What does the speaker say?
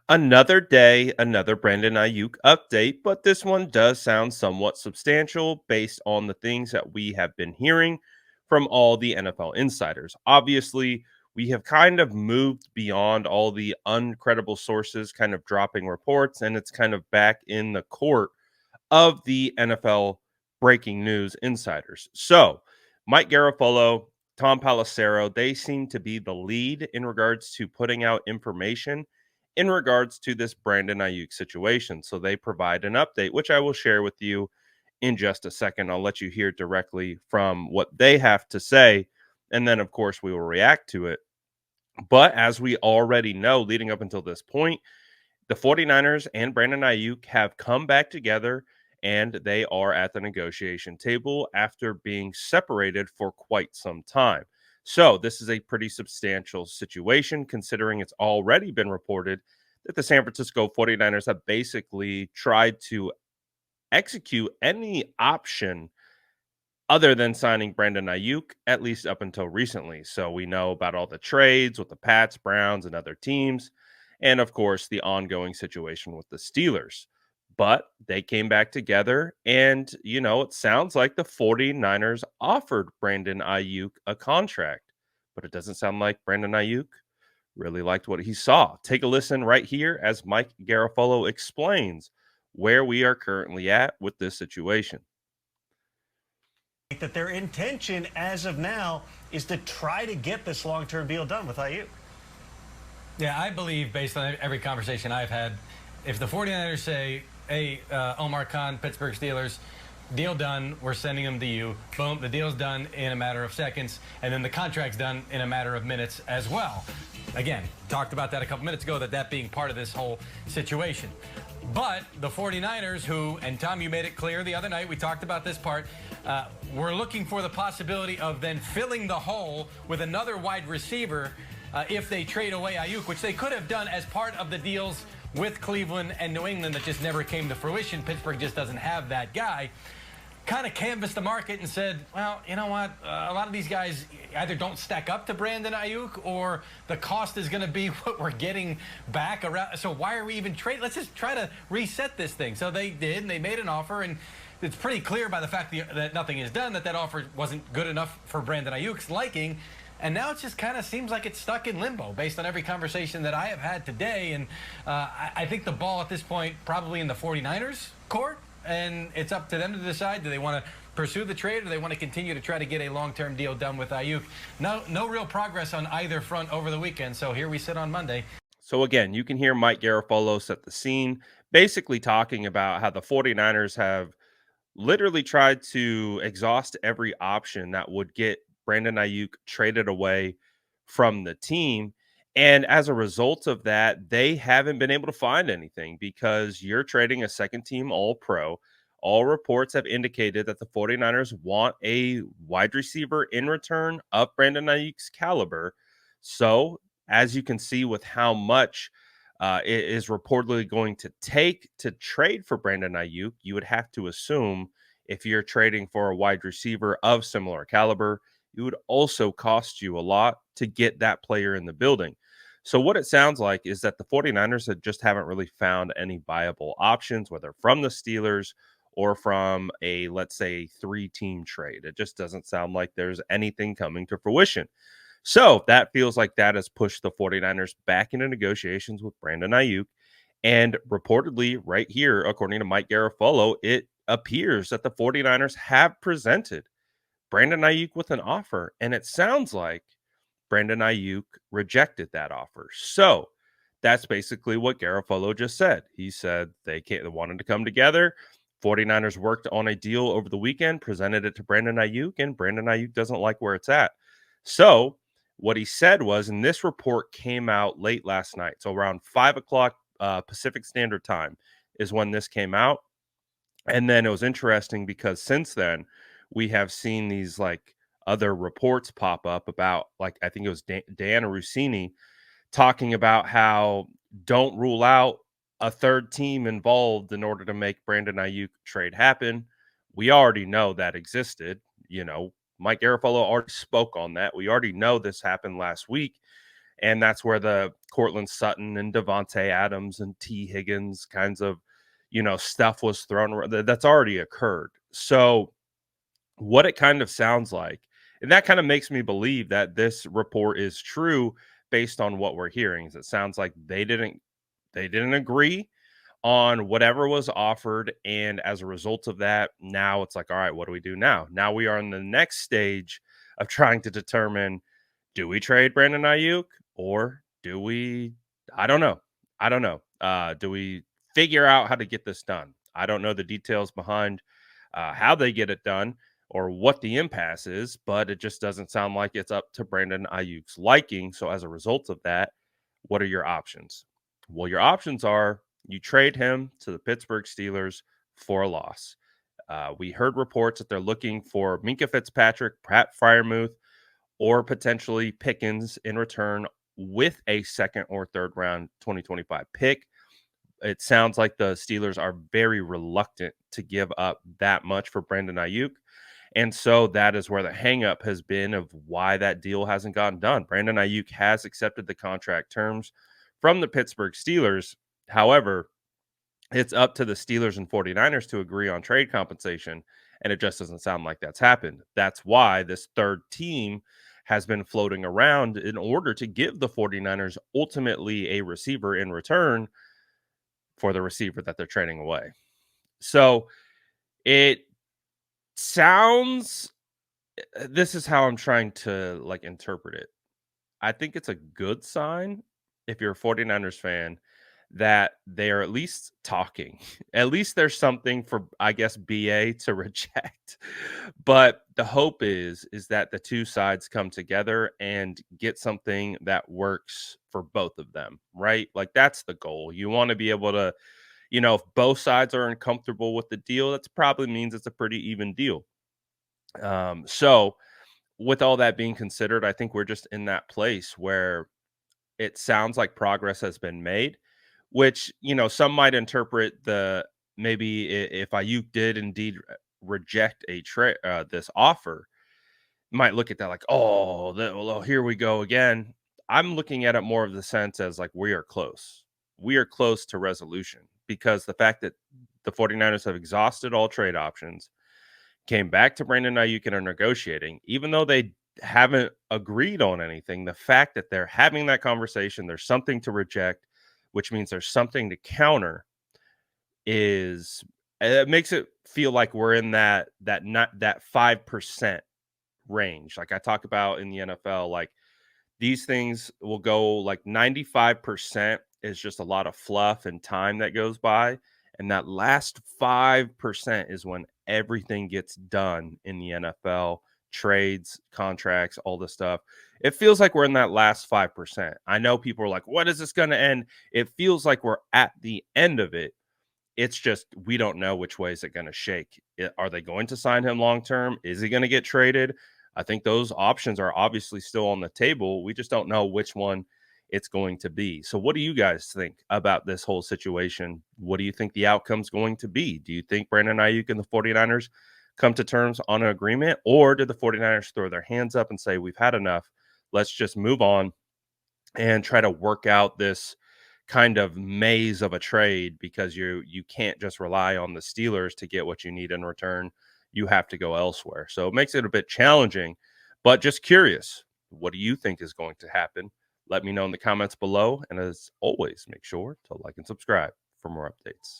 Another day, another Brandon Aiyuk update, but this one does sound somewhat substantial based on the things that we have been hearing from all the NFL insiders. Obviously, we have kind of moved beyond all the uncredible sources kind of dropping reports, and it's kind of back in the court of the NFL breaking news insiders. So, Mike Garafolo, Tom Palacero, they seem to be the lead in regards to putting out information in regards to this Brandon Ayuk situation. So they provide an update, which I will share with you in just a second. I'll let you hear directly from what they have to say. And then, of course, we will react to it. But as we already know, leading up until this point, the 49ers and Brandon Ayuk have come back together and they are at the negotiation table after being separated for quite some time. So, this is a pretty substantial situation considering it's already been reported that the San Francisco 49ers have basically tried to execute any option other than signing Brandon Ayuk, at least up until recently. So we know about all the trades with the Pats, Browns, and other teams. And of course, the ongoing situation with the Steelers. But they came back together, and, it sounds like the 49ers offered Brandon Ayuk a contract, but it doesn't sound like Brandon Ayuk really liked what he saw. Take a listen right here as Mike Garafolo explains where we are currently at with this situation. That their intention as of now is to try to get this long-term deal done with IU. Yeah, I believe based on every conversation I've had, if the 49ers say, hey, Omar Khan, Pittsburgh Steelers, deal done, we're sending them to you. Boom, the deal's done in a matter of seconds, and then the contract's done in a matter of minutes as well. Again, talked about that a couple minutes ago, that being part of this whole situation. But the 49ers, who, and Tom, you made it clear the other night, we talked about this part, we're looking for the possibility of then filling the hole with another wide receiver if they trade away Ayuk, which they could have done as part of the deals with Cleveland and New England that just never came to fruition. Pittsburgh just doesn't have that guy. Kind of canvassed the market and said, well, you know what? A lot of these guys either don't stack up to Brandon Ayuk or the cost is going to be what we're getting back around. So why are we even trading? Let's just try to reset this thing. So they did, and they made an offer, and it's pretty clear by the fact that nothing is done that offer wasn't good enough for Brandon Ayuk's liking. And now it just kind of seems like it's stuck in limbo based on every conversation that I have had today. And I think the ball at this point probably in the 49ers court. And it's up to them to decide, do they want to pursue the trade or do they want to continue to try to get a long-term deal done with Ayuk? No real progress on either front over the weekend. So here we sit on Monday. So again, you can hear Mike Garafolo set the scene, basically talking about how the 49ers have literally tried to exhaust every option that would get Brandon Ayuk traded away from the team. And as a result of that, they haven't been able to find anything because you're trading a second team all pro. All reports have indicated that the 49ers want a wide receiver in return of Brandon Ayuk's caliber. So, as you can see, with how much it is reportedly going to take to trade for Brandon Ayuk, you would have to assume if you're trading for a wide receiver of similar caliber, it would also cost you a lot to get that player in the building. So, what it sounds like is that the 49ers just haven't really found any viable options, whether from the Steelers or from a, let's say, 3-team trade. It just doesn't sound like there's anything coming to fruition. So, that feels like that has pushed the 49ers back into negotiations with Brandon Ayuk. And reportedly, right here, according to Mike Garafolo, it appears that the 49ers have presented Brandon Ayuk with an offer. And it sounds like Brandon Ayuk rejected that offer. So that's basically what Garafolo just said. He said they wanted to come together. 49ers worked on a deal over the weekend, presented it to Brandon Ayuk, and Brandon Ayuk doesn't like where it's at. So what he said was, and this report came out late last night, so around 5 o'clock Pacific Standard Time is when this came out. And then it was interesting because since then we have seen these like other reports pop up about, like, I think it was Diana Rossini talking about how don't rule out a third team involved in order to make Brandon Ayuk trade happen. We already know that existed. Mike Garafolo already spoke on that. We already know this happened last week. And that's where the Cortland Sutton and Devontae Adams and T. Higgins kinds of, stuff was thrown around that's already occurred. So what it kind of sounds like, and that kind of makes me believe that this report is true based on what we're hearing. Is it sounds like they didn't agree on whatever was offered, and as a result of that, now it's like, all right, what do we do now? Now we are in the next stage of trying to determine, do we trade Brandon Ayuk, or do we, I don't know. I don't know. Do we figure out how to get this done? I don't know the details behind how they get it done or what the impasse is, but it just doesn't sound like it's up to Brandon Ayuk's liking. So as a result of that, what are your options? Well, your options are you trade him to the Pittsburgh Steelers for a loss. We heard reports that they're looking for Minka Fitzpatrick, Pat Fryermuth, or potentially Pickens in return with a second or third round 2025 pick. It sounds like the Steelers are very reluctant to give up that much for Brandon Ayuk. And so that is where the hangup has been of why that deal hasn't gotten done. Brandon Ayuk has accepted the contract terms from the Pittsburgh Steelers. However, it's up to the Steelers and 49ers to agree on trade compensation, and it just doesn't sound like that's happened. That's why this third team has been floating around in order to give the 49ers ultimately a receiver in return for the receiver that they're trading away. So it sounds this is how I'm trying to like interpret it. I think it's a good sign if you're a 49ers fan that they are at least talking. At least there's something for, I guess, BA to reject. But the hope is that the two sides come together and get something that works for both of them, right? Like that's the goal. You want to be able to, if both sides are uncomfortable with the deal, that's probably means it's a pretty even deal. So with all that being considered, I think we're just in that place where it sounds like progress has been made, which, some might interpret the maybe if Ayuk did indeed reject this offer, might look at that like, oh, well, here we go again. I'm looking at it more of the sense as like we are close. We are close to resolution because the fact that the 49ers have exhausted all trade options, came back to Brandon Ayuk and are negotiating, even though they haven't agreed on anything. The fact that they're having that conversation, there's something to reject, which means there's something to counter, is it makes it feel like we're in that not that 5% range. Like I talk about in the NFL, like these things will go like 95% is just a lot of fluff and time that goes by. And that last 5% is when everything gets done in the NFL, trades, contracts, all this stuff. It feels like we're in that last 5%. I know people are like, what is this going to end? It feels like we're at the end of it. It's just we don't know which way is it going to shake. Are they going to sign him long term? Is he going to get traded? I think those options are obviously still on the table. We just don't know which one it's going to be. So what do you guys think about this whole situation? What do you think the outcome's going to be? Do you think Brandon Ayuk and the 49ers come to terms on an agreement, or did the 49ers throw their hands up and say, we've had enough, let's just move on and try to work out this kind of maze of a trade, because you can't just rely on the Steelers to get what you need in return. You have to go elsewhere. So it makes it a bit challenging, but just curious, what do you think is going to happen? Let me know in the comments below. And as always, make sure to like and subscribe for more updates.